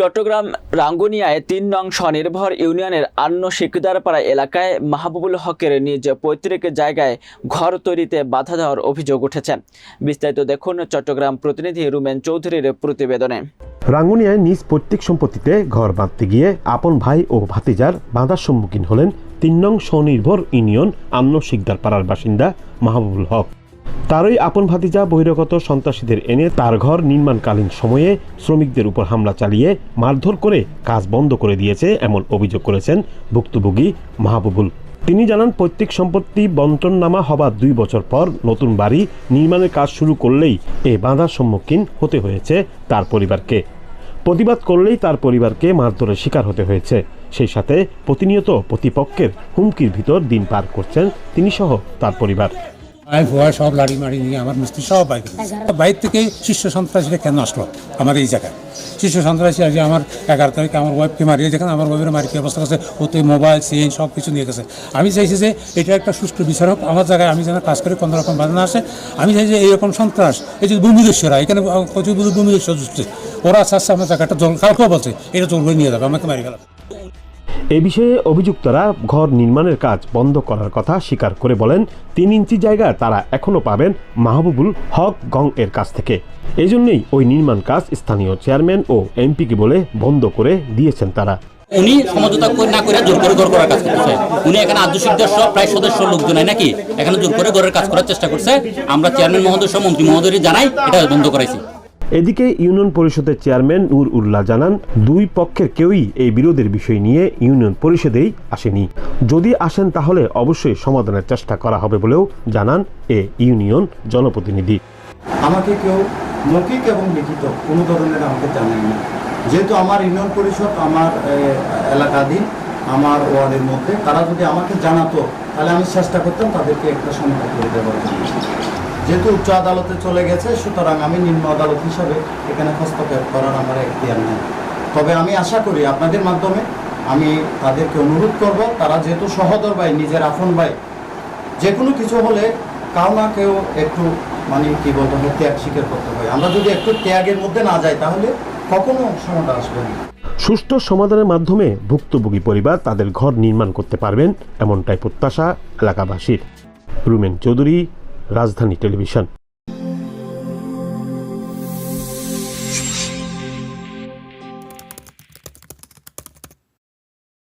চট্টগ্রাম রাঙ্গুনিয়ায় ৩ নং স্বনির্ভর ইউনিয়নের আন্ন শিকদারপাড়া এলাকায় মাহবুবুল হকের নিজ পৈতৃক জায়গায় ঘর তৈরিতে বাধা দেওয়ার অভিযোগ উঠেছে। বিস্তারিত দেখুন চট্টগ্রাম প্রতিনিধি রুমেন চৌধুরীর প্রতিবেদনে। রাঙ্গুনিয়ায় নিজ পৈতৃক সম্পত্তিতে ঘর বাঁধতে গিয়ে আপন ভাই ও ভাতিজার বাধার সম্মুখীন হলেন ৩ নং স্বনির্ভর ইউনিয়ন আন্ন শিকদারপাড়ার বাসিন্দা মাহবুবুল হক। তারই আপন ভাতিজা বহিরাগত সন্ত্রাসীদের এনে তার ঘর নির্মাণকালীন সময়ে শ্রমিকদের উপর হামলা চালিয়ে মারধর করে কাজ বন্ধ করে দিয়েছে এমন অভিযোগ করেছেন ভুক্তভোগী মাহবুবুল। তিনি জানান পৈতৃক সম্পত্তি বন্টননামা হবার ২ বছর পর নতুন বাড়ি নির্মাণের কাজ শুরু করলেই এ বাধার সম্মুখীন হতে হয়েছে তার পরিবারকে। প্রতিবাদ করলেই তার পরিবারকে মারধরের শিকার হতে হয়েছে। সেই সাথে প্রতিনিয়ত প্রতিপক্ষের হুমকির ভিতর দিন পার করছেন তিনি সহ তার পরিবার। সব লাড়ি মারি নিয়ে আমার মিস্ত্রি সব বাইরে থেকে শীর্ষ সন্ত্রাসীরা কেন আসলো আমার এই জায়গায়? শীর্ষ সন্ত্রাসী আজকে আমার 11 তারিখে আমার ওয়াইফকে মারিয়ে, যেখানে আমার ওয়াইফের মারি কি অবস্থা আছে, ওতে মোবাইল চেন সব কিছু নিয়ে গেছে। আমি চাইছি যে এটা একটা সুষ্ঠু বিচার হোক, আমার জায়গায় আমি যেন কাজ করে কোনো রকম বাধা না আসে। আমি চাই যে এইরকম সন্ত্রাস, এই যে ভূমিদস্যুরা এখানে প্রচুর ভূমিদস্যু জুটছে, ওরা আস্তে আস্তে আমার জায়গাটা জল কালকেও বলছে এটা জল হয়ে নিয়ে যাবে, আমাকে মারি গেল। এ বিষয়ে অভিযুক্তরা ঘর নির্মাণের কাজ বন্ধ করার কথা স্বীকার করে বলেন ৩ ইঞ্চি জায়গা তারা এখনো পাবেন মাহবুবুল হক গং এর কাছ থেকে। এজন্যই ওই নির্মাণ কাজ স্থানীয় চেয়ারম্যান ও এমপিকে বলে বন্ধ করে দিয়েছেন তারা। উনি সমঝোতা না করে জোর করে ঘর করার কাজ করতেছে। উনি এখানে আদর্শিকদের সব প্রায় সদস্য লোকজন নাকি এখানে জোর করে ঘরের কাজ করার চেষ্টা করছে। আমরা চেয়ারম্যান মহোদয় সহ মন্ত্রী মহোদয় জানাই এটা বন্ধ করাইছি। এদিকে ইউনিয়ন পরিষদের চেয়ারম্যান নূর উল্লাহ জানান ২ পক্ষের কেউই এই বিরোধের বিষয় নিয়ে ইউনিয়ন পরিষদেই আসেনি। যদি আসেন তাহলে অবশ্যই সমাধানের চেষ্টা করা হবে বলেও জানান এ ইউনিয়ন জনপ্রতিনিধি। আমাকে কেউ মৌখিক এবং লিখিত কোনো ধরনের আমাকে জানায় না, যেহেতু আমার ইউনিয়ন পরিষদ আমার এলাকাধীন, আমার ওয়ার্ডের মধ্যে, তারা যদি আমাকে জানাতো তাহলে আমি চেষ্টা করতাম তাদেরকে একটা সমাধান করে দেওয়ার জন্য। যেহেতু উচ্চ আদালতে চলে গেছে, সুতরাং আমি নিম্ন আদালত হিসাবে এখানে হস্তক্ষেপ করার আমার এখতিয়ার নেই। তবে আমি আশা করি আপনাদের মাধ্যমে আমি তাদেরকে অনুরোধ করব, তারা যেহেতু সহোদর ভাই, নিজের আপন ভাই, যে কোনো কিছু হলে কাউ না কেউ একটু কি বলতে হবে, ত্যাগ স্বীকার করতে হয়। আমরা যদি একটু ত্যাগের মধ্যে না যাই তাহলে কখনো সমাধান আসবে না। সুষ্ঠু সমাধানের মাধ্যমে ভুক্তভোগী পরিবার তাদের ঘর নির্মাণ করতে পারবেন, এমনটাই প্রত্যাশা এলাকাবাসীর। রুমেন চৌধুরী, রাজধানী টেলিভিশন।